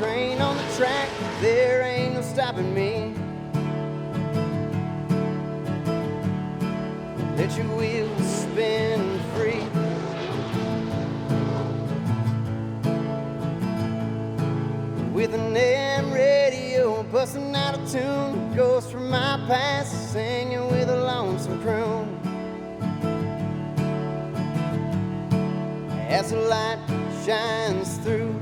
train on the track, there ain't no stopping me. Let your wheels spin free. With an AM radio busting out of tune, ghosts from my past singing with a lonesome croon. As the light shines through,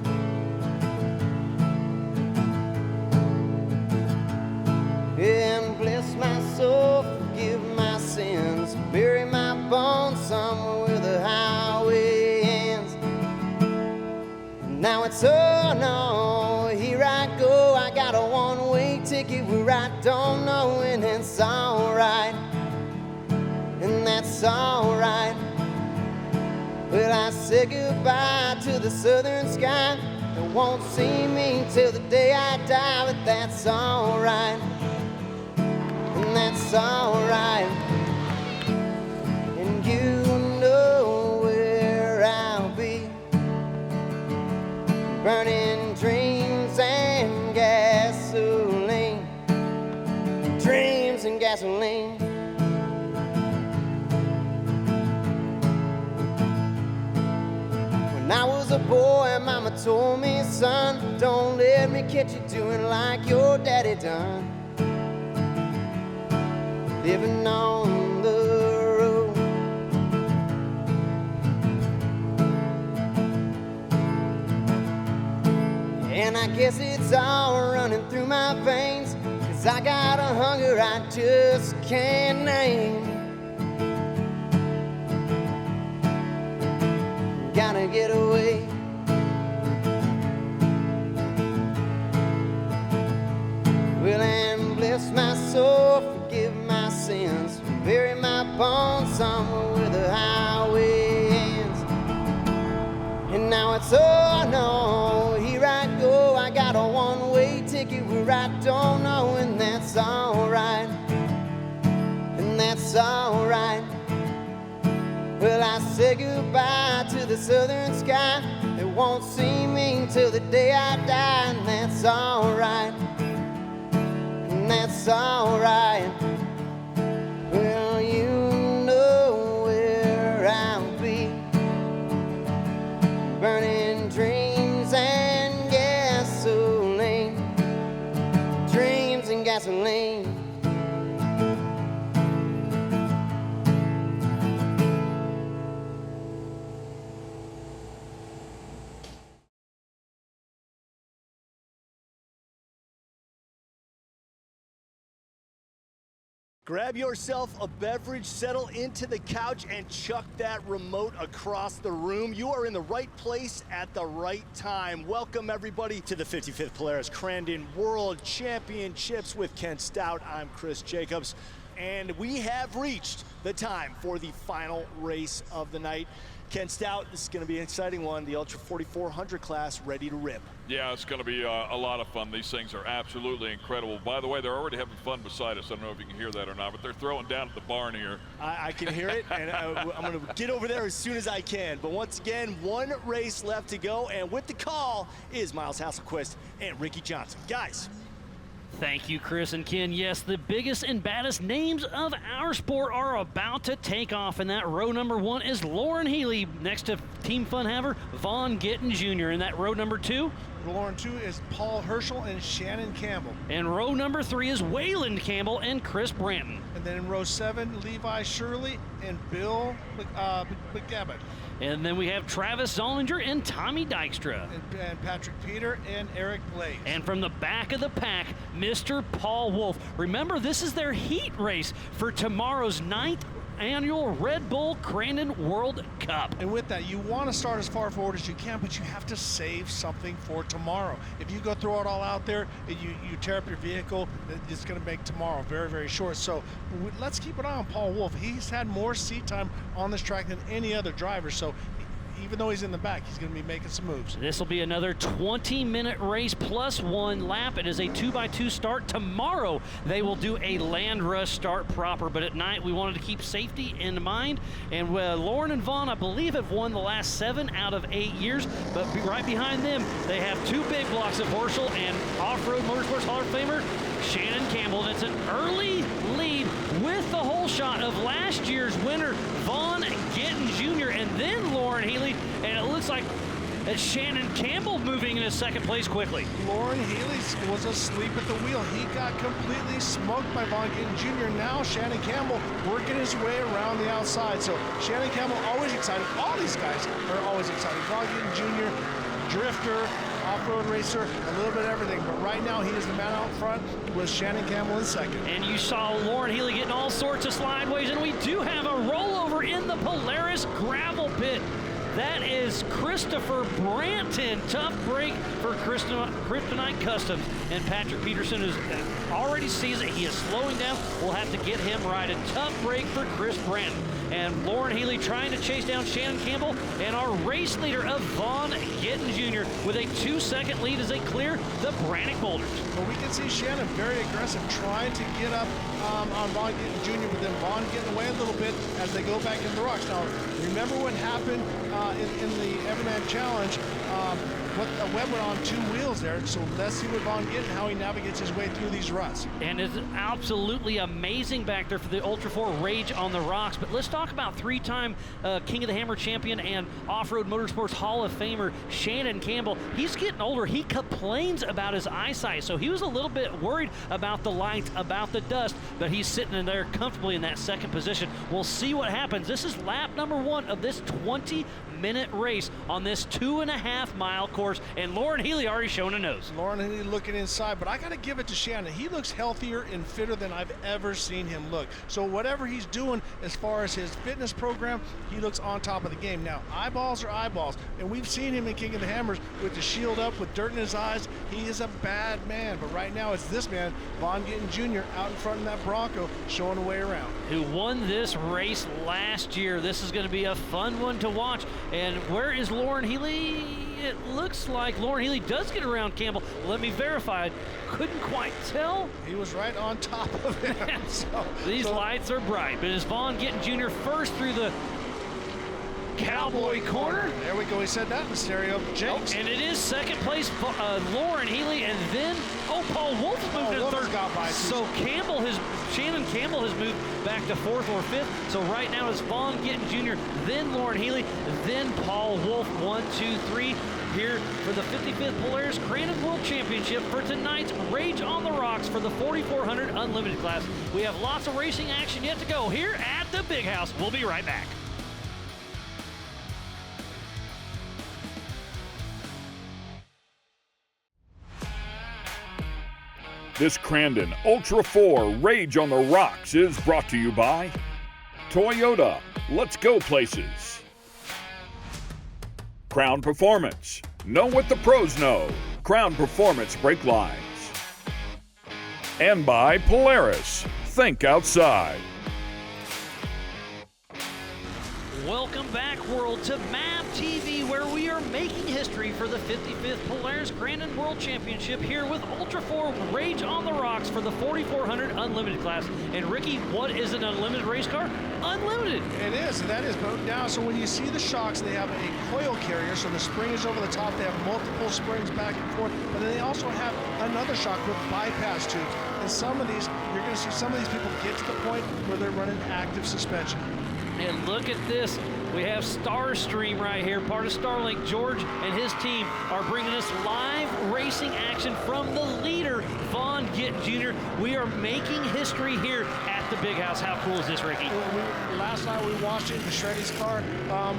and bless my soul, forgive my sins, bury my bones somewhere where the highway ends. Now it's oh no, here I go, I got a one-way ticket where I don't know, and it's alright, and that's alright. Well, I say goodbye to the southern sky, and won't see me till the day I die, but that's alright, and that's alright. And you know where I'll be, burning dreams and gasoline, dreams and gasoline. When I was a boy, mama told me, son, don't let me catch you doing like your daddy done, living on the road. And I guess it's all running through my veins, 'cause I got a hunger I just can't name. Gotta get away. Well, and bless my soul, forgive my sins, bury my bones somewhere where the highway ends. And now it's oh no, here I go, I got a one-way ticket where I don't know, and that's alright, and that's alright. Well, I say goodbye to the southern sky, it won't see me till the day I die, and that's alright, and that's alright. Well, you know where I'll be, burning dreams and gasoline, dreams and gasoline. Grab yourself a beverage, settle into the couch, and chuck that remote across the room. You are in the right place at the right time. Welcome, everybody, to the 55th Polaris Crandon World Championships with Ken Stout. I'm Chris Jacobs, and we have reached the time for the final race of the night. Ken Stout, this is going to be an exciting one. The Ultra 4400 class ready to rip. Yeah, it's going to be a lot of fun. These things are absolutely incredible. By the way, they're already having fun beside us. I don't know if you can hear that or not, but they're throwing down at the barn here. I can hear it, and I'm going to get over there as soon as I can. But once again, one race left to go, and with the call is Miles Hasselquist and Ricky Johnson. Guys. Thank you, Chris and Ken. Yes, the biggest and baddest names of our sport are about to take off, and that row number one is Lauren Healy next to Team Funhaver, Vaughn Gittin Jr. And that row number two? Row 2 is Paul Herschel and Shannon Campbell. And row number 3 is Wayland Campbell and Chris Branton. And then in row 7, Levi Shirley and Bill McGabbett. And then we have Travis Zollinger and Tommy Dykstra. And Patrick Peter and Eric Blaze. And from the back of the pack, Mr. Paul Wolf. Remember, this is their heat race for tomorrow's 9th annual Red Bull Crandon World Cup. And with that, you want to start as far forward as you can, but you have to save something for tomorrow. If you go throw it all out there and you tear up your vehicle, it's going to make tomorrow very, very short. So let's keep an eye on Paul Wolf. He's had more seat time on this track than any other driver, so even though he's in the back, he's going to be making some moves. This will be another 20-minute race plus 1 lap. It is a 2x2 start. Tomorrow they will do a land rush start proper, but at night we wanted to keep safety in mind. And Lauren and Vaughn, I believe, have won the last 7 out of 8 years, but right behind them they have 2 big blocks of Horschel and Off-Road Motorsports Hall of Famer Shannon Campbell. And it's an early lead with the whole shot of last year's winner, Vaughn Gittin Jr., and then Lauren Healy, and it looks like it's Shannon Campbell moving into second place quickly. Lauren Healy was asleep at the wheel. He got completely smoked by Vaughn Gittin Jr. Now Shannon Campbell working his way around the outside. So Shannon Campbell always excited. All these guys are always excited. Vaughn Gittin Jr., drifter, off-road racer, a little bit of everything. But right now he is the man out front with Shannon Campbell in second. And you saw Lauren Healy getting all sorts of slideways, and we do have a rollover in the Polaris gravel pit. That is Christopher Branton. Tough break for Kryptonite Customs. And Patrick Peterson already sees it. He is slowing down. We'll have to get him right. A tough break for Chris Branton. And Lauren Healy trying to chase down Shannon Campbell. And our race leader of Vaughn Gittin Jr. with a 2-second lead as they clear the Brannick boulders. Well, we can see Shannon very aggressive, trying to get up on Vaughn Gittin Jr., but then Vaughn getting away a little bit as they go back into the rocks. Now, remember what happened in the Everman Challenge? Webb went on 2 wheels there, so let's see what Vaughn Gittin, how he navigates his way through these ruts. And it's absolutely amazing back there for the Ultra 4 Rage on the rocks. But let's talk about 3-time King of the Hammer champion and Off-Road Motorsports Hall of Famer Shannon Campbell. He's getting older. He complains about his eyesight, so he was a little bit worried about the lights, about the dust, but he's sitting in there comfortably in that second position. We'll see what happens. This is lap number 1 of this 20-minute race on this 2.5-mile course, and Lauren Healy already showing a nose. Lauren Healy looking inside, but I got to give it to Shannon. He looks healthier and fitter than I've ever seen him look. So whatever he's doing as far as his fitness program, he looks on top of the game. Now, eyeballs are eyeballs, and we've seen him in King of the Hammers with the shield up, with dirt in his eyes. He is a bad man, but right now it's this man, Vaughn Gittin Jr., out in front of that Bronco, showing the way around. Who won this race last year. This is going to be a fun one to watch. And where is Lauren Healy? It looks like Lauren Healy does get around Campbell. Let me verify it. Couldn't quite tell. He was right on top of him. These lights are bright, but is Vaughn Gittin Jr. first through the Cowboy corner? There we go. He said that in stereo. James. And it is second place Lauren Healy, and then Paul Wolf moved to third. Got by so Shannon Campbell has moved back to 4th or 5th. So right now it's Vaughn Gittin Jr., then Lauren Healy, then Paul Wolf. 1, 2, 3 here for the 55th Polaris Crandon World Championship for tonight's Rage on the Rocks for the 4400 Unlimited class. We have lots of racing action yet to go here at the Big House. We'll be right back. This Crandon Ultra 4 Rage on the Rocks is brought to you by Toyota. Let's go places. Crown Performance. Know what the pros know. Crown Performance brake lines. And by Polaris. Think outside. Welcome back, world, to MAP TV, where we are making history for the 55th Polaris Crandon World Championship here with Ultra 4 Rage on the Rocks for the 4400 Unlimited class. And Ricky, what is an unlimited race car? Unlimited. It is, and that is broken down. So when you see the shocks, they have a coil carrier, so the spring is over the top. They have multiple springs back and forth, but then they also have another shock with bypass tubes. And some of these, you're going to see some of these people get to the point where they're running active suspension. And look at this. We have Starstream right here, part of Starlink. George and his team are bringing us live racing action from the leader, Vaughn Gittin Jr. We are making history here at the Big House. How cool is this, Ricky? Last night we watched it in the Shreddy's car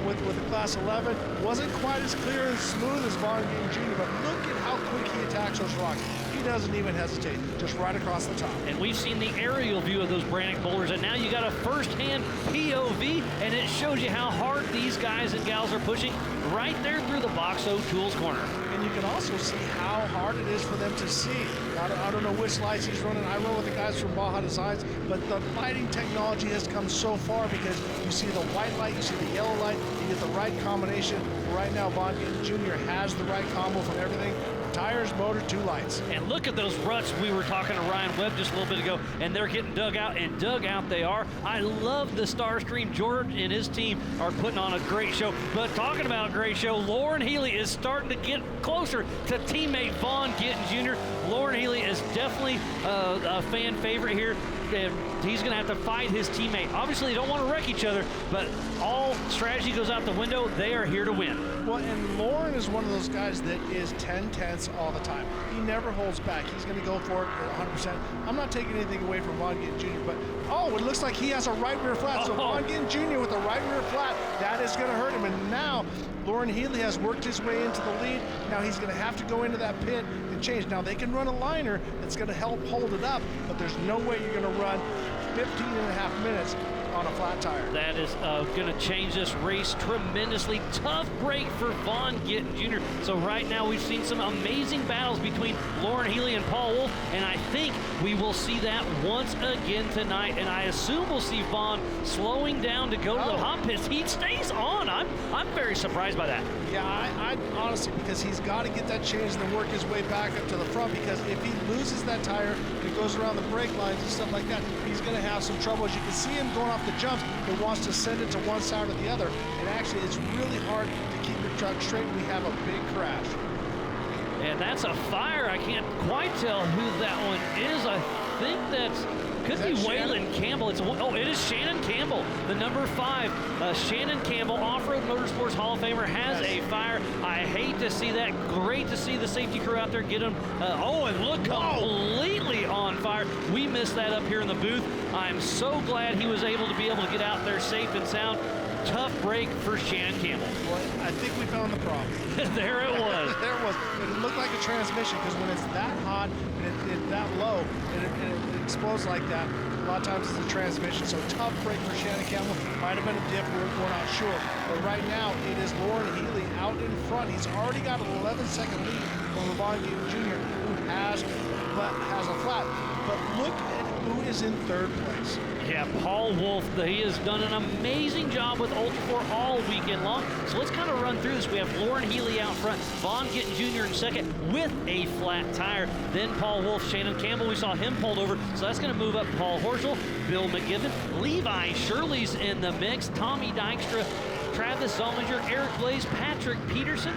with the Class 11. Wasn't quite as clear and smooth as Vaughn Gittin Jr., but look at how quick he attacks those rocks. He doesn't even hesitate, just right across the top. And we've seen the aerial view of those Brannick boulders, and now you got a first-hand POV, and it shows you how hard these guys and gals are pushing right there through the Box O Tools corner. And you can also see how hard it is for them to see. I don't know which lights he's running. I run with the guys from Baja Designs, but the but lighting technology has come so far because you see the white light, you see the yellow light, you get the right combination. Right now, Vaughn Gittin Jr. has the right combo from everything. Tires, motor, 2 lights. And look at those ruts. We were talking to Ryan Webb just a little bit ago, and they're getting dug out, and dug out they are. I love the Starscream. George and his team are putting on a great show. But talking about a great show, Lauren Healy is starting to get closer to teammate Vaughn Gittin Jr. Lauren Healy is definitely a fan favorite here. And he's going to have to fight his teammate. Obviously, they don't want to wreck each other, but all strategy goes out the window. They are here to win. Well, and Lauren is one of those guys that is 10-tenths all the time. He never holds back. He's going to go for it 100%. I'm not taking anything away from Vaughn Gittin Jr., but, oh, it looks like he has a right rear flat. So Vaughn Gittin Jr. with a right rear flat, that is going to hurt him. And now Lauren Healy has worked his way into the lead. Now he's going to have to go into that pit and change. Now they can run a liner that's going to help hold it up, but there's no way you're going to run 15.5 minutes on a flat tire. That is going to change this race tremendously. Tough break for Vaughn Gittin Jr. So right now we've seen some amazing battles between Lauren Healy and Paul Wolf, and I think we will see that once again tonight. And I assume we'll see Vaughn slowing down to go to the hot pits. He stays on. I'm very surprised by that. Yeah, I honestly, because he's got to get that change and then work his way back up to the front, because if he loses that tire and it goes around the brake lines and stuff like that, he's going to have some trouble. As you can see him going off the jumps, he wants to send it to one side or the other, and actually it's really hard to keep your truck straight. We have a big crash. And that's a fire. I can't quite tell who that one is. I think could be Waylon Campbell. It is Shannon Campbell, the number 5. Shannon Campbell, Off-Road Motorsports Hall of Famer, has a fire. I hate to see that. Great to see the safety crew out there get him. And look, completely on fire. We missed that up here in the booth. I'm so glad he was able to get out there safe and sound. Tough break for Shannon Campbell. Well, I think we found the problem. There it was. There it was. It looked like a transmission, because when it's that hot and it's that low and it explodes like that, a lot of times it's a transmission. So tough break for Shannon Campbell. Might have been a dip. We're not sure. But right now, it is Lauren Healy out in front. He's already got an 11-second lead from Vaughn Gittin Jr., who has a flat. But look at who is in 3rd place. Yeah, Paul Wolf, he has done an amazing job with Ultra 4 all weekend long. So let's kind of run through this. We have Lauren Healy out front, Vaughn Gittin Jr. in 2nd with a flat tire. Then Paul Wolf, Shannon Campbell, we saw him pulled over. So that's going to move up Paul Horschel, Bill McGibbon, Levi Shirley's in the mix, Tommy Dykstra, Travis Zollinger, Eric Blaze, Patrick Peterson,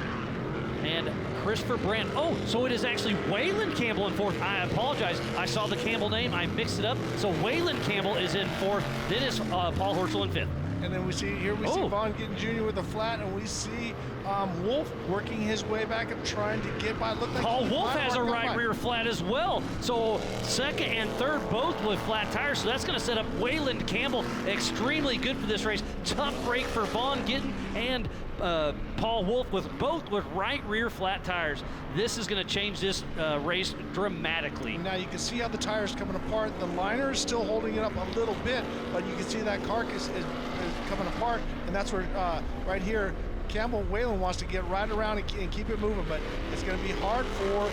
and Christopher Brandt. Oh, so it is actually Waylon Campbell in 4th. I apologize. I saw the Campbell name. I mixed it up. So Waylon Campbell is in 4th. Then it's Paul Horschel in 5th. And then we see Vaughn Gittin Jr. with a flat, and we see Wolf working his way back up, trying to get by. Look like Paul Wolf has a right rear flat as well. So 2nd and 3rd both with flat tires. So that's going to set up Waylon Campbell extremely good for this race. Tough break for Vaughn Gittin and Paul Wolf both with right rear flat tires. This is going to change this race dramatically. Now you can see how the tires coming apart. The liner is still holding it up a little bit, but you can see that carcass is coming apart, and that's where right here Campbell Waylon wants to get right around and keep it moving, but it's going to be hard for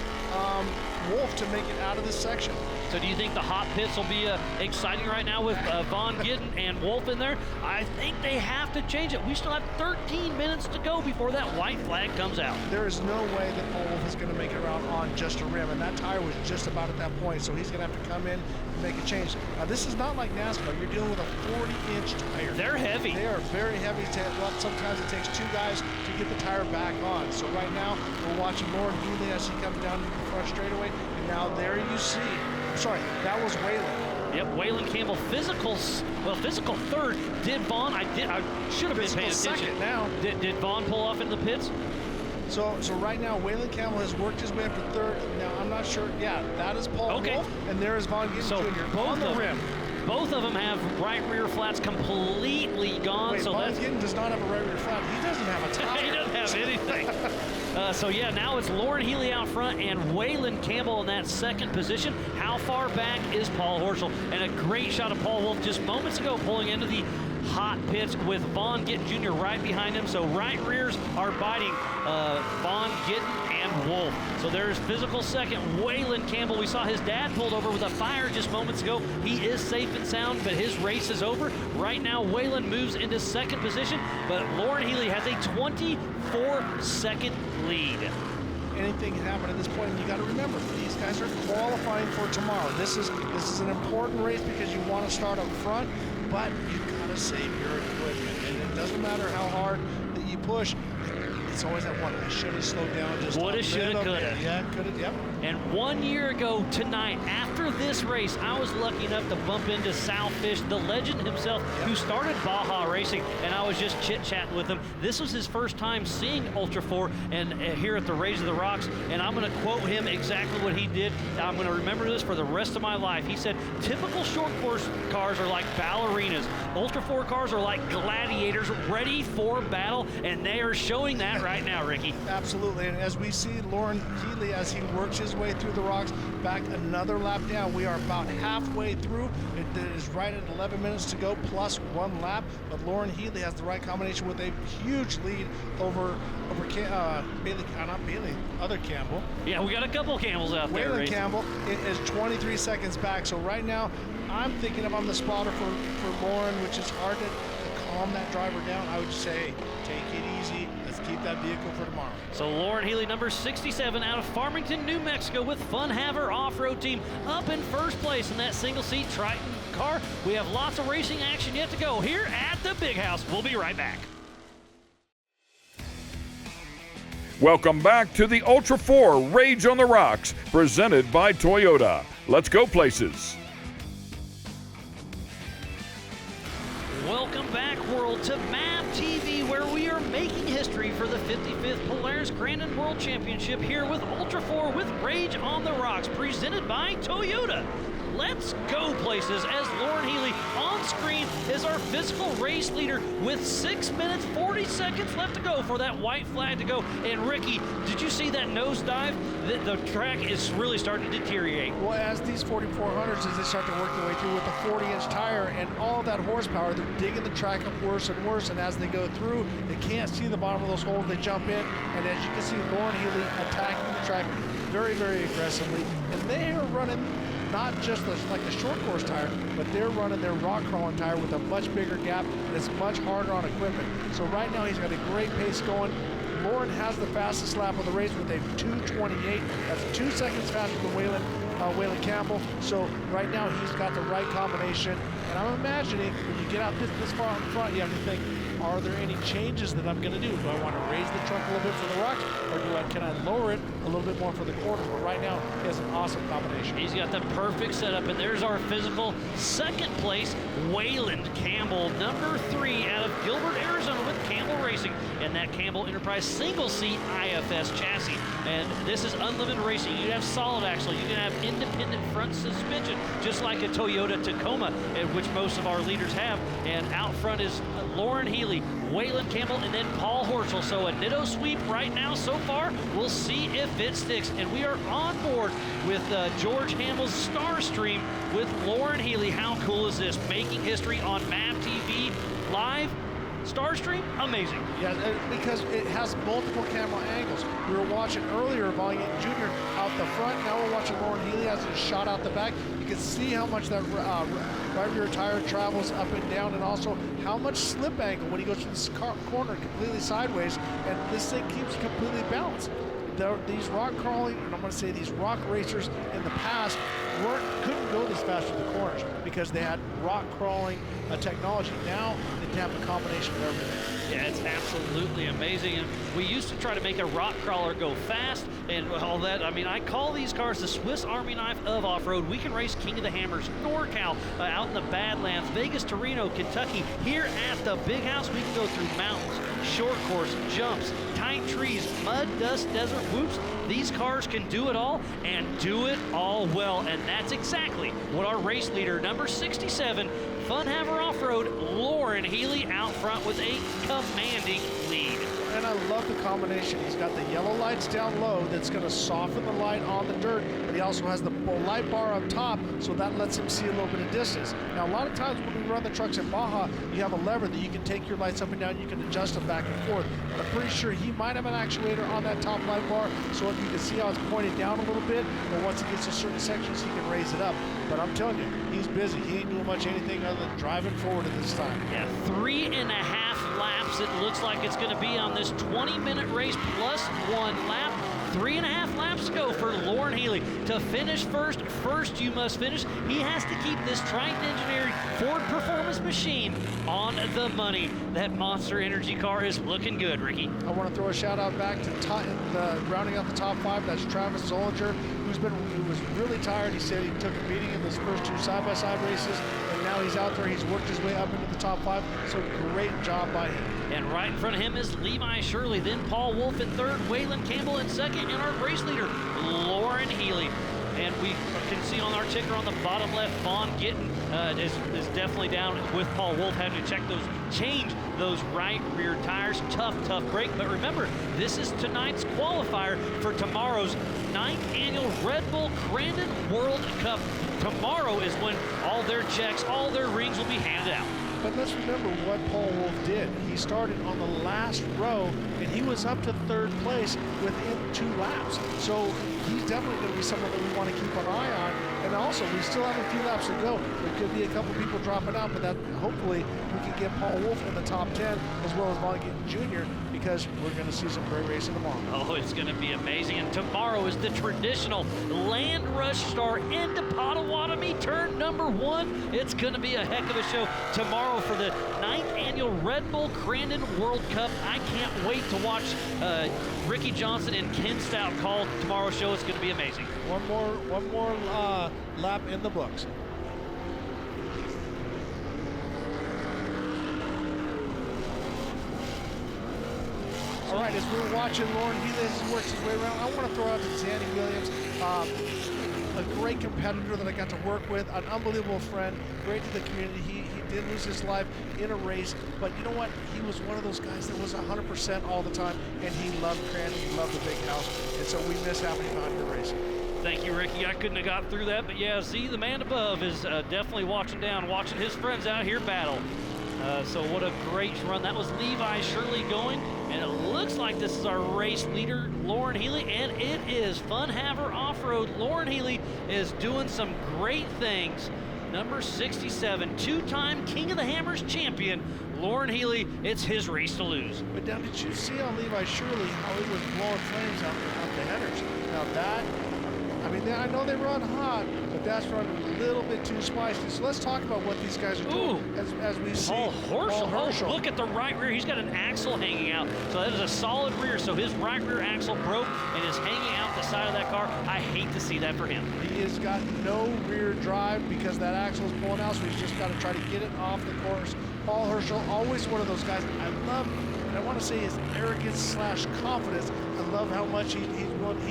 Wolf to make it out of this section. So do you think the hot pits will be exciting right now with Vaughn Gittin and Wolf in there? I think they have to change it. We still have 13 minutes to go before that white flag comes out. There is no way that Paul Wolf is going to make it around on just a rim, and that tire was just about at that point, so he's going to have to come in and make a change. Now, this is not like NASCAR. You're dealing with a 40-inch tire. They're heavy. They are very heavy. Sometimes it takes 2 guys to get the tire back on. So right now, we're watching Lauren Healy as he comes down the front straightaway, and now there you see. Sorry, that was Waylon. Yep, Waylon Campbell, physical 3rd. Did Vaughn? I should have been paying attention. 2nd now. Did Vaughn pull off into the pits? So right now, Waylon Campbell has worked his way up to 3rd. Now, I'm not sure. Yeah, that is Paul Wolf, and there is Vaughn Gittin Jr. on the rim. Both of them have right rear flats completely gone. Wait, Vaughn Gittin does not have a right rear flat. He doesn't have a tire. He doesn't have anything. So yeah, now it's Lauren Healy out front and Waylon Campbell in that 2nd position. How far back is Paul Horschel? And a great shot of Paul Wolf just moments ago pulling into the hot pits with Vaughn Gittin Jr. right behind him. So right rears are biting Vaughn Gittin and Wolf. So there's physical second. Waylon Campbell, we saw his dad pulled over with a fire just moments ago. He is safe and sound, but his race is over. Right now, Waylon moves into second position, but Lauren Healy has a 24-second lead. Anything can happen at this point, and you got to remember, these guys are qualifying for tomorrow. This is an important race because you want to start up front, but you got to save your equipment, and it doesn't matter how hard that you push. It's always that one. I should have slowed down just Woulda, shoulda, coulda. Yeah, coulda, yep. And 1 year ago tonight, after this race, I was lucky enough to bump into Sal Fish, the legend himself, who started Baja Racing, and I was just chit-chatting with him. This was his first time seeing Ultra 4 and here at the Raise of the Rocks, and I'm going to quote him exactly what he did. I'm going to remember this for the rest of my life. He said, typical short course cars are like ballerinas. Ultra 4 cars are like gladiators ready for battle, and they are showing that right now, Ricky. Absolutely, and as we see Lauren Healy as he works his way through the rocks, back another lap down. We are about halfway through. It is right at 11 minutes to go plus 1 lap, but Lauren Healy has the right combination with a huge lead over other Campbell. Yeah, we got a couple Campbells out there. Waylon Campbell is 23 seconds back. So right now, I'm thinking if I'm the spotter for Lauren, which is hard to calm that driver down, I would just say, take it easy. Let's keep that vehicle for tomorrow. So Lauren Healy, number 67, out of Farmington, New Mexico, with Fun Haver Off-Road Team up in first place in that single-seat Triton car. We have lots of racing action yet to go here at the Big House. We'll be right back. Welcome back to the Ultra 4 Rage on the Rocks, presented by Toyota. Let's go places. Welcome back, world, to MAP TV, where we are making history for the 55th Polaris Crandon World Championship here with Ultra 4 with Rage on the Rocks, presented by Toyota. Let's go places as Lauren Healy on screen is our physical race leader with 6 minutes, 40 seconds left to go for that white flag to go. And Ricky, did you see that nosedive? The track is really starting to deteriorate. Well, as these 4400s, as they start to work their way through with the 40-inch tire and all that horsepower, they're digging the track up worse and worse. And as they go through, they can't see the bottom of those holes. They jump in. And as you can see, Lauren Healy attacking the track very, very aggressively. And they are running not just like the short course tire, but they're running their rock crawling tire with a much bigger gap, and it's much harder on equipment. So right now he's got a great pace going. Lauren has the fastest lap of the race with a 2:28. That's 2 seconds faster than Waylon Campbell. So right now he's got the right combination. And I'm imagining when you get out this far in front, you have to think, are there any changes that I'm going to do? Do I want to raise the truck a little bit for the rocks, or can I lower it a little bit more for the corners? But right now, he has an awesome combination. He's got the perfect setup, and there's our physical second place, Waylon Campbell, number 3 out of Gilbert, Arizona with Campbell Racing, and that Campbell Enterprise single-seat IFS chassis. And this is unlimited racing. You can have solid axle, you can have independent front suspension, just like a Toyota Tacoma, which most of our leaders have. And out front is Lauren Healy, Waylon Campbell, and then Paul Horschel. So a ditto sweep right now so far. We'll see if it sticks. And we are on board with George Hamill's Starstream with Lauren Healy. How cool is this? Making history on MAP TV live. Starstream, amazing. Yeah, because it has multiple camera angles. We were watching earlier Vaughn Gittin Jr. out the front. Now we're watching Lauren Healy as a shot out the back. You can see how much that right rear tire travels up and down, and also how much slip angle when he goes to this corner completely sideways, and this thing keeps completely balanced. These rock crawling, and I'm going to say these rock racers in the past couldn't go this fast through the corners because they had rock crawling technology. Now they can have a combination of everything. Yeah, it's absolutely amazing. And we used to try to make a rock crawler go fast and all that. I mean, I call these cars the Swiss Army knife of off-road. We can race King of the Hammers, NorCal, out in the Badlands, Vegas to Reno, Kentucky. Here at the Big House, we can go through mountains, short course, jumps, tight trees, mud, dust, desert, whoops. These cars can do it all and do it all well. And that's exactly what our race leader, number 67, Fun Haver Off-Road, Lauren Healy, out front with a commanding lead. and I love the combination. He's got the yellow lights down low that's going to soften the light on the dirt, but he also has the light bar up top, so that lets him see a little bit of distance. Now, a lot of times when we run the trucks in Baja, you have a lever that you can take your lights up and down, you can adjust them back and forth. But I'm pretty sure he might have an actuator on that top light bar, so if you can see how it's pointed down a little bit, but once he gets to certain sections, he can raise it up. But I'm telling you, he's busy. He ain't doing much anything other than driving forward at this time. Yeah, 3.5 laps it looks like it's going to be on this 20-minute race plus 1 lap. 3.5 laps to go for Lauren Healy. To finish first you must finish. He has to keep this Triton Engineering Ford Performance machine on the money. That Monster Energy car is looking good, Ricky. I want to throw a shout out back to rounding out the top 5. That's Travis Zollinger, who was really tired. He said he took a beating in those first 2 side-by-side races, and now he's out there. He's worked his way up into the top 5. So great job by him. And right in front of him is Levi Shirley, then Paul Wolf in third, Waylon Campbell in second, and our race leader, Lauren Healy. And we can see on our ticker on the bottom left, Vaughn Gittin is definitely down with Paul Wolf, having to change those right rear tires. Tough break. But remember, this is tonight's qualifier for tomorrow's 9th annual Red Bull Crandon World Cup. Tomorrow is when all their checks, all their rings will be handed out. But let's remember what Paul Wolf did. He started on the last row, and he was up to 3rd place within 2 laps. So he's definitely going to be someone that we want to keep an eye on. And also, we still have a few laps to go. There could be a couple people dropping out, but that hopefully we can get Paul Wolf in the top 10, as well as Vaughn Gittin Jr., because we're going to see some great racing tomorrow. Oh, it's going to be amazing. And tomorrow is the traditional Land Rush Star into Potawatomi, turn number 1. It's going to be a heck of a show tomorrow for the 9th annual Red Bull Crandon World Cup. I can't wait to watch Ricky Johnson and Ken Stout call tomorrow's show. It's going to be amazing. One more lap in the books. All right, as we're watching Lauren Healy as he works his way around, I want to throw out to Zanny Williams, a great competitor that I got to work with, an unbelievable friend, great to the community. He did lose his life in a race, but you know what? He was one of those guys that was 100% all the time, and he loved Crandon, he loved the big house, and so we miss having him out here racing. Thank you, Ricky. I couldn't have got through that, but yeah, Z, the man above, is definitely watching his friends out here battle. So what a great run. That was Levi Shirley going, and it looks like this is our race leader, Lauren Healy, and it is Fun Haver Off-Road. Lauren Healy is doing some great things. Number 67, 2-time King of the Hammers champion, Lauren Healy. It's his race to lose. But now, did you see on Levi Shirley how he was blowing flames out the headers? Now that, I mean, I know they run hot, but that's running a little bit too spicy. So let's talk about what these guys are doing as we see. Paul Horschel. Oh, look at the right rear. He's got an axle hanging out. So that is a solid rear. So his right rear axle broke and is hanging out the side of that car. I hate to see that for him. He has got no rear drive because that axle is pulling out, so he's just got to try to get it off the course. Paul Horschel, always one of those guys I love, and I want to say his arrogance / confidence. I love how much he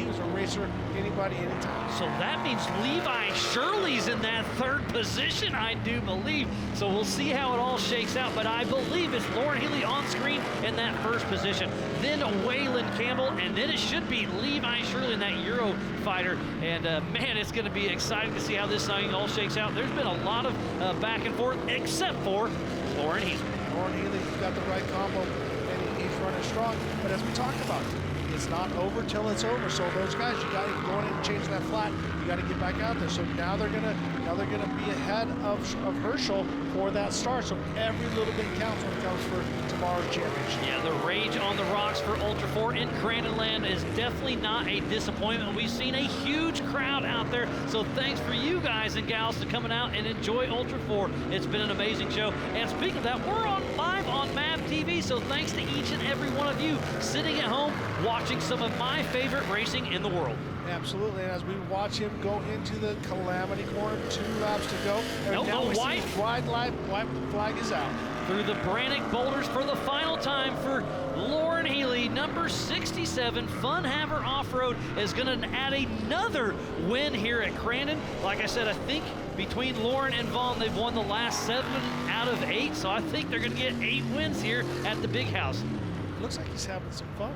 was a racer, anybody, anytime. So that means Levi Shirley's in that 3rd position, I do believe. So we'll see how it all shakes out, but I believe it's Lauren Healy on screen in that 1st position. Then Waylon Campbell, and then it should be Levi Shirley in that Euro fighter. And man, it's going to be exciting to see how this thing all shakes out. There's been a lot of back and forth, except for Lauren Healy. Lauren Healy's got the right combo, and he's running strong. But as we talked about, it's not over till it's over. So those guys, you got to go in and change that flat. You got to get back out there. So now they're gonna be ahead of Herschel for that start. So every little bit counts when it comes for tomorrow's championship. Yeah, the rage on the rocks for Ultra 4 in Crandon Land is definitely not a disappointment. We've seen a huge crowd out there. So thanks for you guys and gals to coming out and enjoy Ultra 4. It's been an amazing show. And speaking of that, we're on live on MAV TV. So thanks to each and every one of you sitting at home watching some of my favorite racing in the world. Absolutely, and as we watch him go into the Calamity Corner, 2 laps to go. And now we see white flag is out. Through the Brannick boulders for the final time for Lauren Healy. Number 67, Fun Haver Off-Road, is going to add another win here at Crandon. Like I said, I think between Lauren and Vaughn, they've won the last 7 out of 8, so I think they're going to get 8 wins here at the Big House. looks like he's having some fun.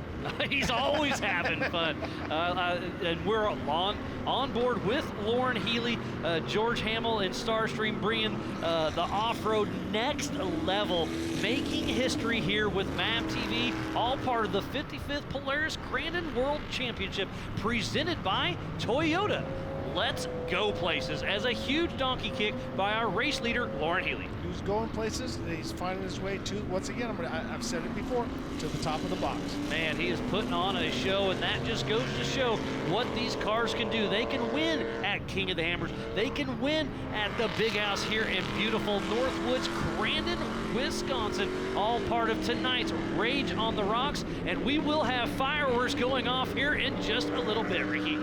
He's always having fun. And we're on board with Lauren Healy, George Hamill, and Starstream bringing the off-road next level, making history here with MAV TV, all part of the 55th Polaris Crandon World Championship presented by Toyota. Let's go places as a huge donkey kick by our race leader, Lauren Healy. He's going places, and he's finding his way to, once again, I've said it before, to the top of the box. Man, he is putting on a show, and that just goes to show what these cars can do. They can win at King of the Hammers. They can win at the Big House here in beautiful Northwoods, Crandon, Wisconsin, all part of tonight's Rage on the Rocks, and we will have fireworks going off here in just a little bit, Ricky.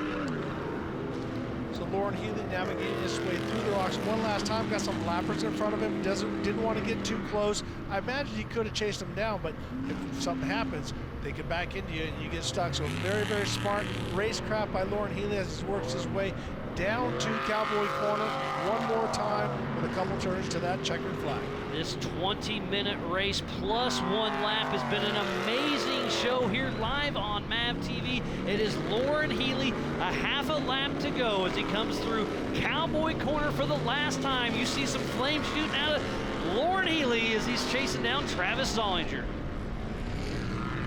So Lauren Healy navigating his way through the rocks one last time, got some lappers in front of him, didn't want to get too close. I imagine he could have chased him down, but if something happens, they get back into you and you get stuck. So very, very smart racecraft by Lauren Healy as he works his way down to Cowboy Corner one more time with a couple turns to that checkered flag. This 20-minute race plus one lap has been an amazing show here live on MAV TV. It is Lauren Healy, a half a lap to go as he comes through Cowboy Corner for the last time. You see some flames shooting out of Lauren Healy as he's chasing down Travis Zollinger.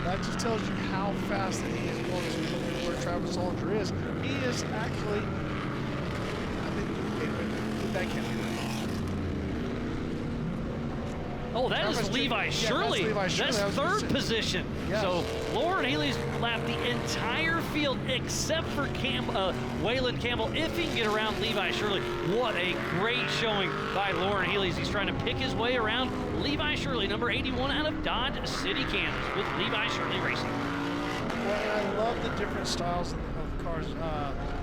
That just tells you how fast that he is going to where Travis Zollinger is. He is actually, I think, that can't be right. Oh, that is Levi Shirley. That's third position. Yes. So Lauren Healy's lapped the entire field except for Waylon Campbell, if he can get around Levi Shirley. What a great showing by Lauren Healy as he's trying to pick his way around Levi Shirley, number 81 out of Dodge City, Kansas, with Levi Shirley Racing. Well, and I love the different styles of cars.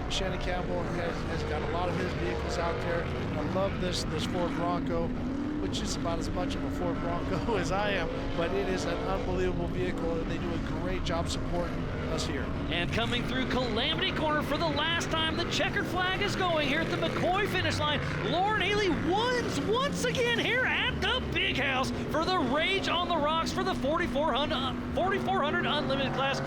Shannon Campbell has got a lot of his vehicles out there. I love this Ford Bronco, which is about as much of a Ford Bronco as I am, but it is an unbelievable vehicle, and they do a great job supporting us here. And coming through Calamity Corner for the last time, the checkered flag is going here at the McCoy finish line. Lauren Healy wins once again here at the Big House for the Rage on the Rocks for the 4400 Unlimited class.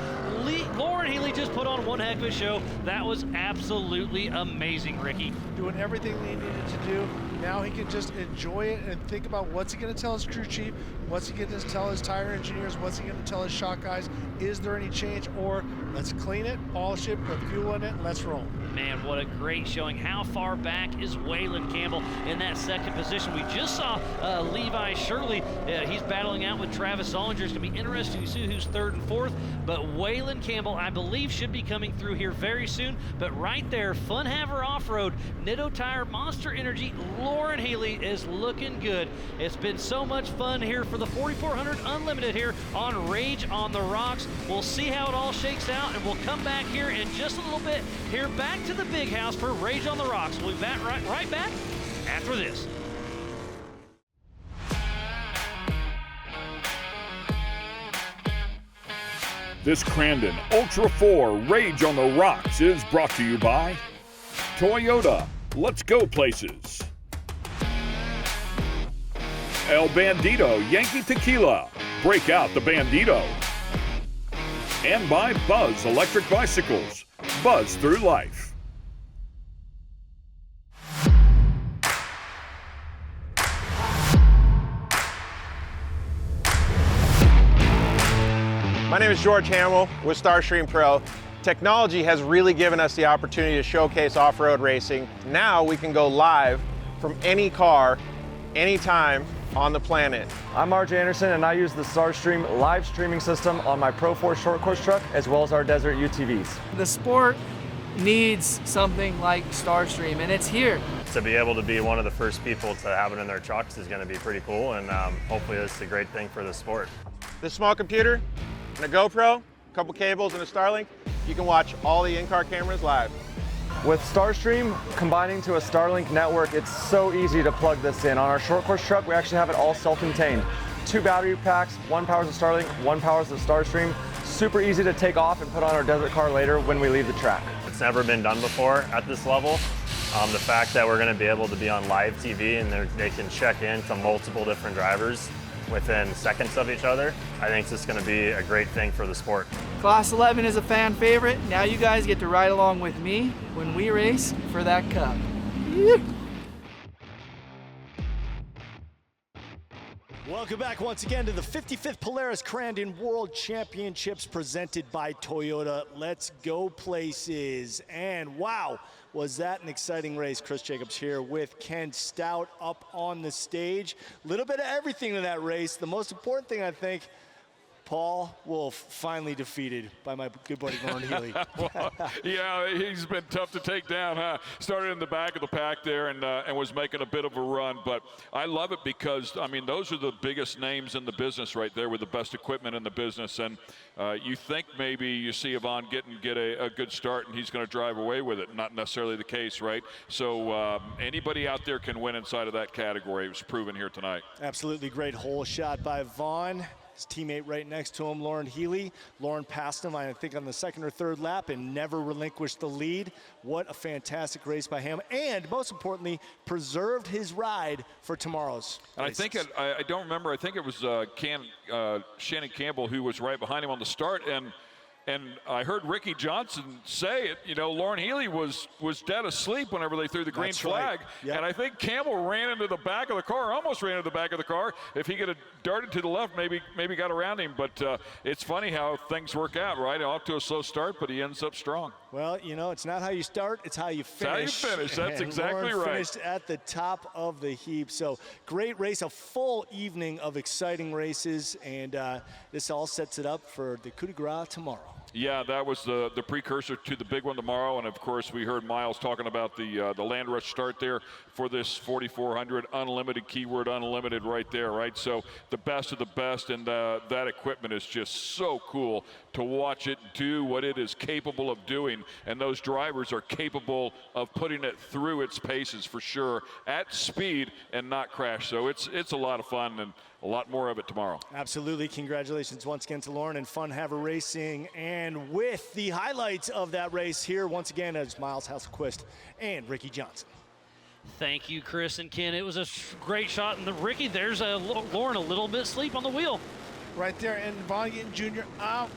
Lauren Healy just put on one heck of a show. That was absolutely amazing, Ricky. Doing everything he needed to do. Now he can just enjoy it and think about what's he going to tell his crew chief, what's he going to tell his tire engineers, what's he going to tell his shop guys. Is there any change, or let's clean it, polish it, put fuel in it, and let's roll. Man, what a great showing. How far back is Waylon Campbell in that second position? We just saw Levi Shirley. He's battling out with Travis Zollinger. It's going to be interesting to see who's third and fourth. But Waylon Campbell, I believe, should be coming through here very soon. But right there, Fun Haver Off-Road, Nitto Tire, Monster Energy, Lauren Healy is looking good. It's been so much fun here for the 4400 Unlimited here on Rage on the Rocks. We'll see how it all shakes out, and we'll come back here in just a little bit here back to the Big House for Rage on the Rocks. We'll be back right back after this. This Crandon Ultra 4 Rage on the Rocks is brought to you by Toyota. Let's go places. El Bandito Yankee Tequila. Break out the Bandito. And by Buzz Electric Bicycles. Buzz through life. My name is George Hamill with Starstream Pro. Technology has really given us the opportunity to showcase off-road racing. Now we can go live from any car, anytime on the planet. I'm RJ Anderson, and I use the Starstream live streaming system on my Pro 4 short course truck as well as our desert UTVs. The sport needs something like Starstream, and it's here. To be able to be one of the first people to have it in their trucks is going to be pretty cool, and hopefully it's a great thing for the sport. This small computer and a GoPro, a couple cables and a Starlink, you can watch all the in-car cameras live. With Starstream combining to a Starlink network, it's so easy to plug this in. On our short course truck, we actually have it all self-contained. 2 battery packs, one powers the Starlink, one powers the Starstream. Super easy to take off and put on our desert car later when we leave the track. It's never been done before at this level. The fact that we're going to be able to be on live TV and they can check in to multiple different drivers within seconds of each other, I think it's just going to be a great thing for the sport. Class 11 is a fan favorite. Now you guys get to ride along with me when we race for that cup. Welcome back once again to the 55th Polaris Crandon World Championships presented by Toyota. Let's go places. And wow, was that an exciting race. Chris Jacobs here with Ken Stout up on the stage. A little bit of everything in that race. The most important thing, I think, Paul Wolf finally defeated by my good buddy Lauren Healy. Well, yeah, he's been tough to take down, huh? Started in the back of the pack there and was making a bit of a run. But I love it because, I mean, those are the biggest names in the business right there with the best equipment in the business. And you think maybe you see Yvonne get a good start and he's going to drive away with it. Not necessarily the case, right? So anybody out there can win inside of that category. It was proven here tonight. Absolutely great hole shot by Vaughn. His teammate right next to him, Lauren Healy. Lauren passed him, I think, on the second or third lap and never relinquished the lead. What a fantastic race by him. And most importantly, preserved his ride for tomorrow's And races. I think, I don't remember, I think it was Shannon Campbell who was right behind him on the start. And I heard Ricky Johnson say it, you know, Lauren Healy was dead asleep whenever they threw the green flag. Right. Yep. And I think Campbell ran into the back of the car, almost ran into the back of the car. If he could have darted to the left, maybe got around him. But it's funny how things work out, right? Off to a slow start, but he ends up strong. Well, you know, it's not how you start, it's how you finish. It's how you finish, that's and exactly Lauren right. Finished at the top of the heap. So great race, a full evening of exciting races, and this all sets it up for the coup de grace tomorrow. Yeah, that was the precursor to the big one tomorrow, and of course we heard Miles talking about the Land Rush start there for this 4400 unlimited, keyword unlimited right there, right? So the best of the best, and that equipment is just so cool to watch it do what it is capable of doing, and those drivers are capable of putting it through its paces for sure at speed and not crash. So it's a lot of fun, and a lot more of it tomorrow. Absolutely. Congratulations once again to Lauren and Fun Haver Racing. And with the highlights of that race here, once again, as Miles Hasselquist and Ricky Johnson. Thank you, Chris and Ken. It was a great shot. And Ricky, there's Lauren a little bit asleep on the wheel. Right there, and Vaughn Gittin Jr. out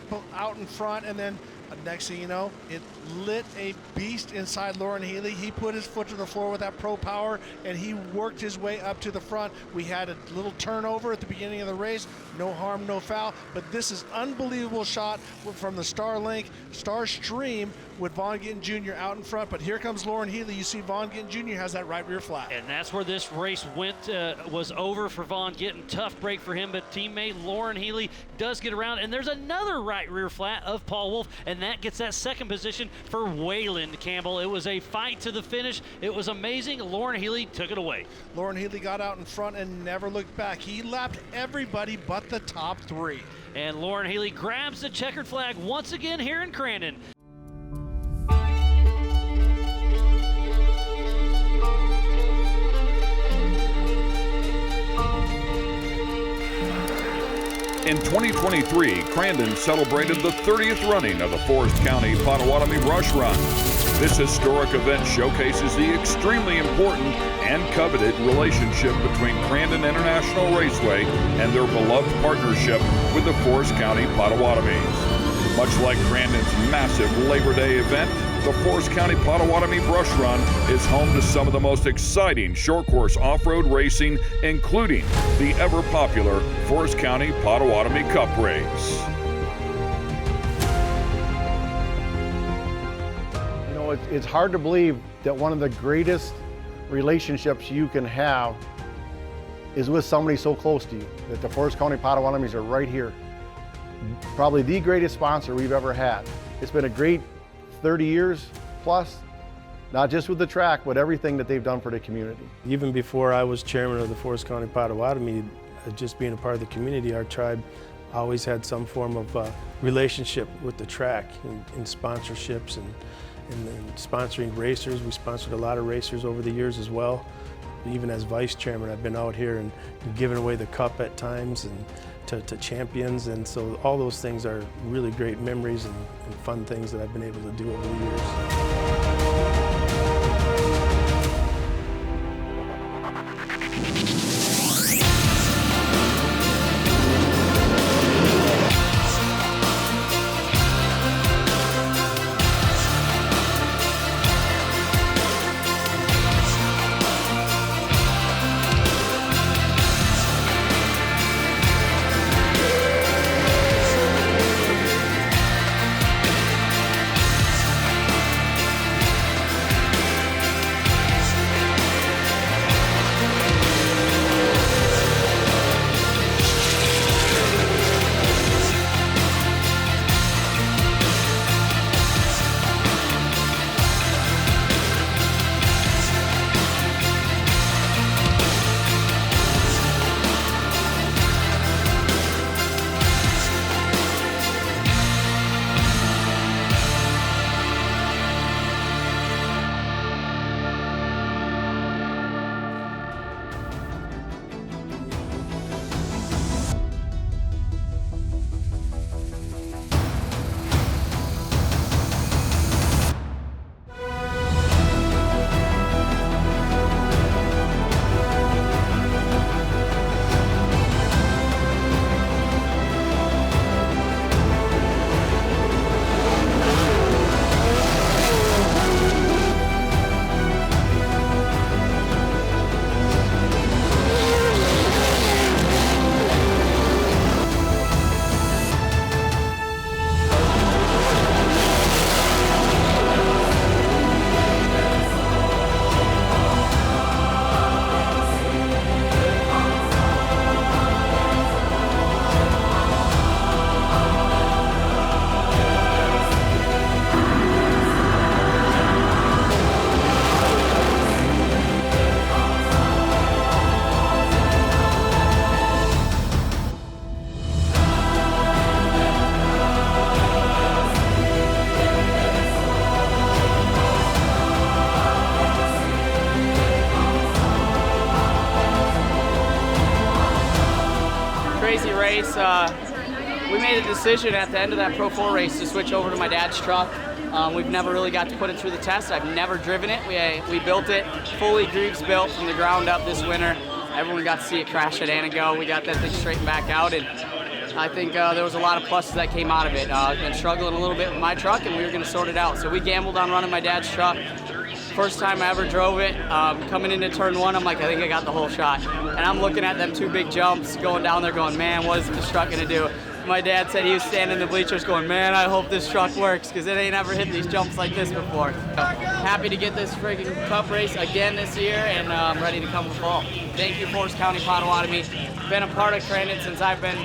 in front, and then next thing you know, it lit a beast inside Lauren Healy. He put his foot to the floor with that Pro Power, and he worked his way up to the front. We had a little turnover at the beginning of the race. No harm, no foul. But this is unbelievable shot from the Starstream with Vaughn Gittin Jr. out in front. But here comes Lauren Healy. You see Vaughn Gittin Jr. has that right rear flat. And that's where this race was over for Vaughn Gittin. Tough break for him, but teammate Lauren Healy does get around. And there's another right rear flat of Paul Wolf, and that gets that second position for Wayland Campbell. It was a fight to the finish. It was amazing. Lauren Healy took it away. Lauren Healy got out in front and never looked back. He lapped everybody but the top three. And Lauren Healy grabs the checkered flag once again here in Crandon. In 2023, Crandon celebrated the 30th running of the Forest County Potawatomi Brush Run. This historic event showcases the extremely important and coveted relationship between Crandon International Raceway and their beloved partnership with the Forest County Potawatomis. Much like Crandon's massive Labor Day event, the Forest County Potawatomi Brush Run is home to some of the most exciting short course off-road racing, including the ever-popular Forest County Potawatomi Cup Race. You know, it's hard to believe that one of the greatest relationships you can have is with somebody so close to you, that the Forest County Potawatomis are right here. Probably the greatest sponsor we've ever had. It's been a great 30 years plus, not just with the track, but everything that they've done for the community. Even before I was chairman of the Forest County Potawatomi, just being a part of the community, our tribe always had some form of relationship with the track in sponsorships and sponsoring racers. We sponsored a lot of racers over the years as well. Even as vice chairman, I've been out here and giving away the cup at times and to champions, and so all those things are really great memories and fun things that I've been able to do over the years. We made a decision at the end of that Pro 4 race to switch over to my dad's truck. We've never really got to put it through the test. I've never driven it. We built it, fully Greaves built from the ground up this winter. Everyone got to see it crash at Anago. We got that thing straightened back out, and I think there was a lot of pluses that came out of it. I've been struggling a little bit with my truck, and we were going to sort it out. So we gambled on running my dad's truck. First time I ever drove it, coming into turn 1, I'm like, I think I got the whole shot. And I'm looking at them 2 big jumps going down there going, man, what is this truck going to do? My dad said he was standing in the bleachers going, man, I hope this truck works, because it ain't ever hit these jumps like this before. So, happy to get this friggin' cup race again this year, and I'm ready to come for fall. Thank you, Forest County Potawatomi. Been a part of Crandon since I've been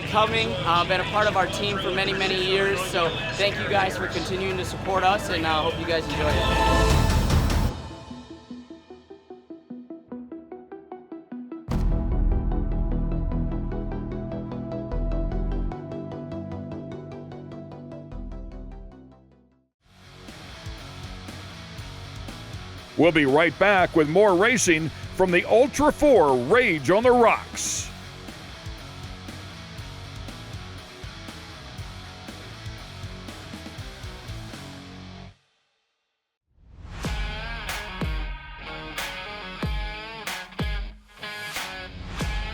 coming. Been a part of our team for many, many years. So thank you guys for continuing to support us, and I hope you guys enjoy it. We'll be right back with more racing from the Ultra 4 Rage on the Rocks.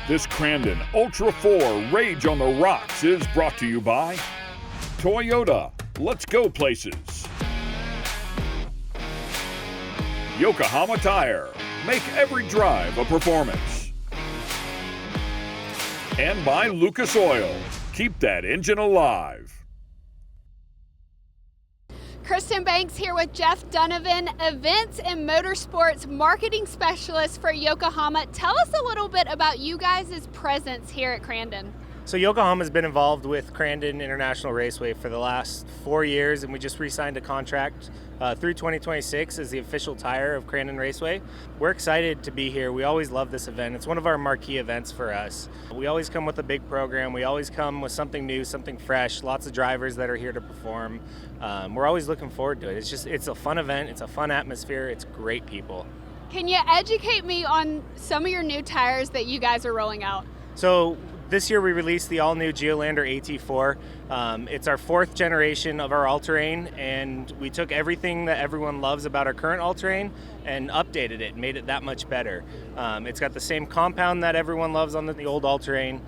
This Crandon Ultra 4 Rage on the Rocks is brought to you by Toyota. Let's go places. Yokohama Tire. Make every drive a performance. And by Lucas Oil. Keep that engine alive. Kristen Banks here with Jeff Donovan, Events and Motorsports Marketing Specialist for Yokohama. Tell us a little bit about you guys' presence here at Crandon. So Yokohama's been involved with Crandon International Raceway for the last 4 years, and we just re-signed a contract through 2026 as the official tire of Crandon Raceway. We're excited to be here. We always love this event. It's one of our marquee events for us. We always come with a big program. We always come with something new, something fresh, lots of drivers that are here to perform. We're always looking forward to it. It's a fun event. It's a fun atmosphere. It's great people. Can you educate me on some of your new tires that you guys are rolling out? So this year we released the all-new Geolander AT4. It's our 4th generation of our all-terrain, and we took everything that everyone loves about our current all-terrain and updated it and made it that much better. It's got the same compound that everyone loves on the old all-terrain.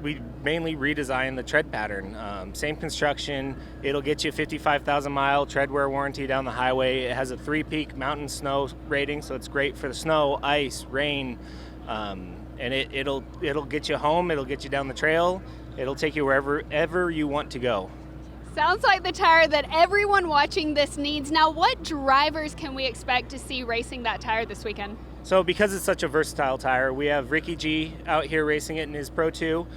We mainly redesigned the tread pattern. Same construction. It'll get you 55,000 mile tread wear warranty down the highway. It has a 3-peak mountain snow rating, so it's great for the snow, ice, rain. And it'll get you home, it'll get you down the trail, it'll take you wherever you want to go. Sounds like the tire that everyone watching this needs. Now, what drivers can we expect to see racing that tire this weekend? So because it's such a versatile tire, we have Ricky G out here racing it in his Pro 2,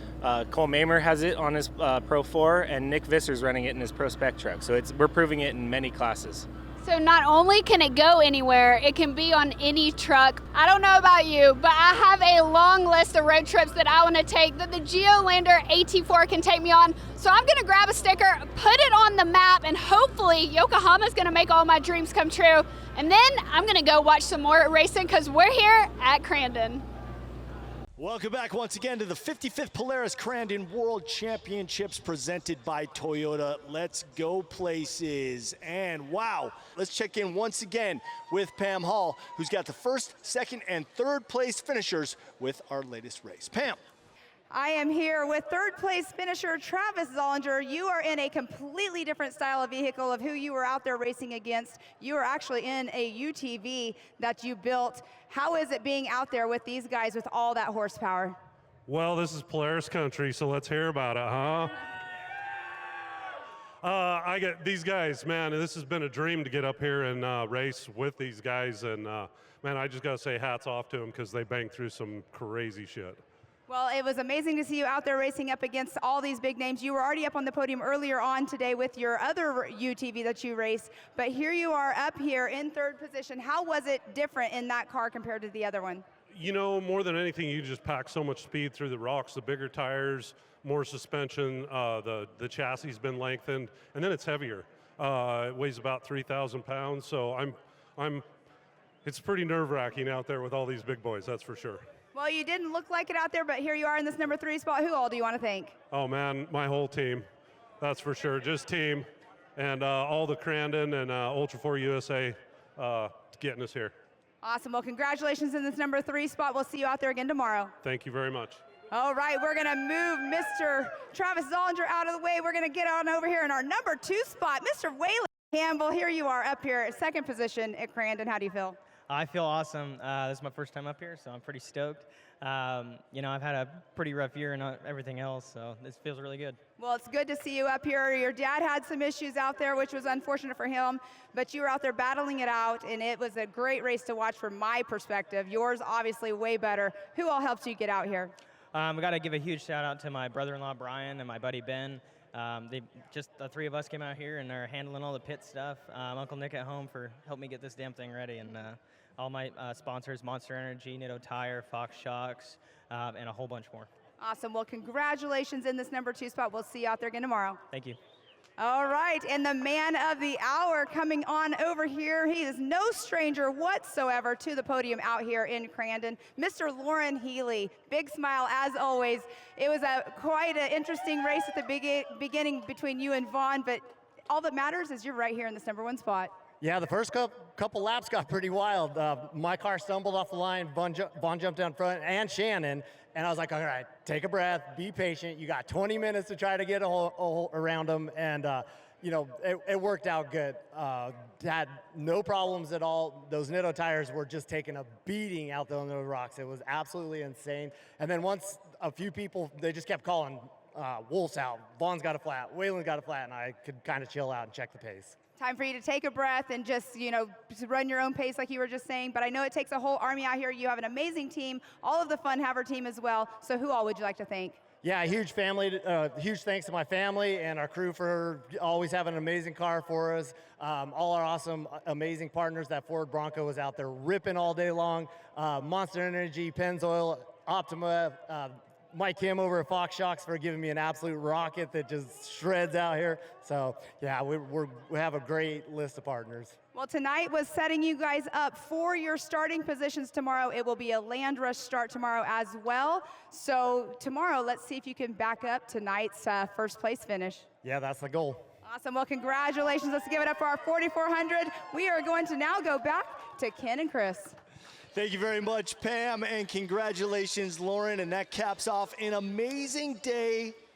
Cole Mamer has it on his Pro 4, and Nick Visser's running it in his Pro Spec truck. So we're proving it in many classes. So not only can it go anywhere, it can be on any truck. I don't know about you, but I have a long list of road trips that I want to take that the Geolander AT4 can take me on. So I'm going to grab a sticker, put it on the map, and hopefully Yokohama's going to make all my dreams come true. And then I'm going to go watch some more racing because we're here at Crandon. Welcome back once again to the 55th Polaris Crandon World Championships presented by Toyota. Let's go places. And wow, let's check in once again with Pam Hall, who's got the 1st, 2nd, and 3rd place finishers with our latest race. Pam. I am here with 3rd place finisher Travis Zollinger. You are in a completely different style of vehicle of who you were out there racing against. You are actually in a UTV that you built. How is it being out there with these guys with all that horsepower? Well, this is Polaris country, so let's hear about it, huh? I get these guys, man, and this has been a dream to get up here and race with these guys. And man, I just got to say hats off to them because they banged through some crazy shit. Well, it was amazing to see you out there racing up against all these big names. You were already up on the podium earlier on today with your other UTV that you raced, but here you are up here in 3rd position. How was it different in that car compared to the other one? You know, more than anything, you just pack so much speed through the rocks. The bigger tires, more suspension, the chassis has been lengthened, and then it's heavier. It weighs about 3,000 pounds, so it's pretty nerve-wracking out there with all these big boys, that's for sure. Well, you didn't look like it out there, but here you are in this number 3 spot. Who all do you want to thank? Oh man, my whole team, that's for sure. Just team, and all the Crandon and Ultra 4 USA getting us here. Awesome. Well, congratulations in this number 3 spot. We'll see you out there again tomorrow. Thank you very much. All right, we're going to move Mr. Travis Zollinger out of the way. We're going to get on over here in our number 2 spot, Mr. Waylon Campbell. Here you are up here at 2nd position at Crandon. How do you feel? I feel awesome. This is my first time up here, so I'm pretty stoked. You know, I've had a pretty rough year and everything else, so this feels really good. Well, it's good to see you up here. Your dad had some issues out there, which was unfortunate for him, but you were out there battling it out, and it was a great race to watch from my perspective. Yours obviously way better. Who all helped you get out here? We got to give a huge shout out to my brother-in-law Brian and my buddy Ben. The 3 of us came out here and are handling all the pit stuff. Uncle Nick at home for helping me get this damn thing ready, and all my sponsors, Monster Energy, Nitto Tire, Fox Shocks, and a whole bunch more. Awesome. Well, congratulations in this number 2 spot. We'll see you out there again tomorrow. Thank you. All right, and the man of the hour coming on over here. He is no stranger whatsoever to the podium out here in Crandon, Mr. Lauren Healy. Big smile as always. It was quite an interesting race at the beginning between you and Vaughn, but all that matters is you're right here in this number 1 spot. Yeah, the first couple laps got pretty wild. My car stumbled off the line, Vaughn jumped down front, and Shannon, and I was like, all right, take a breath, be patient. You got 20 minutes to try to get a hole around them, and you know, it worked out good. Had no problems at all. Those Nitto tires were just taking a beating out there on the rocks. It was absolutely insane. And then once a few people, they just kept calling Wolf's out. Vaughn's got a flat, Waylon's got a flat, and I could kind of chill out and check the pace. Time for you to take a breath and just, you know, run your own pace like you were just saying. But I know it takes a whole army out here. You have an amazing team, all of the Fun Haver team as well. So who all would you like to thank? Yeah, huge thanks to my family and our crew for always having an amazing car for us. All our awesome, amazing partners. That Ford Bronco was out there ripping all day long. Monster Energy, Pennzoil, Optima, Mike Kim over at Fox Shocks for giving me an absolute rocket that just shreds out here. So yeah, we have a great list of partners. Well, tonight was setting you guys up for your starting positions tomorrow. It will be a land rush start tomorrow as well. So tomorrow, let's see if you can back up tonight's first place finish. Yeah, that's the goal. Awesome. Well, congratulations. Let's give it up for our 4,400. We are going to now go back to Ken and Chris. Thank you very much, Pam, and congratulations, Lauren. And that caps off an amazing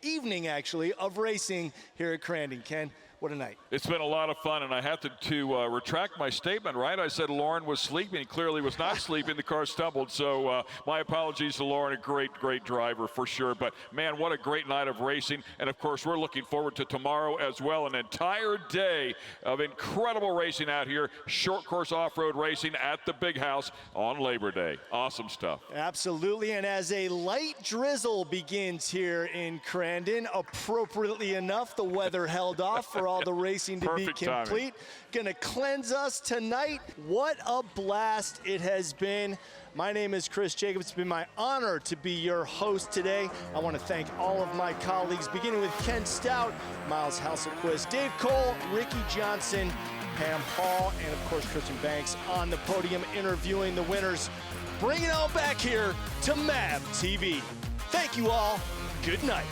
evening actually, of racing here at Crandon. Ken, what a night. It's been a lot of fun, and I have to retract my statement, right? I said Lauren was sleeping. He clearly was not sleeping. The car stumbled, so my apologies to Lauren. A great driver for sure. But, man, what a great night of racing. And, of course, we're looking forward to tomorrow as well. An entire day of incredible racing out here. Short course off-road racing at the Big House on Labor Day. Awesome stuff. Absolutely, and as a light drizzle begins here in Crandon, appropriately enough, the weather held off for all the racing to Perfect be complete. Gonna cleanse us tonight. What a blast it has been. My name is Chris Jacobs. It's been my honor to be your host today. I want to thank all of my colleagues, beginning with Ken Stout, Miles Hasselquist, Dave Cole, Ricky Johnson, Pam Hall, and of course Christian Banks on the podium interviewing the winners. Bring it on back here to MAV TV. Thank you all. Good night.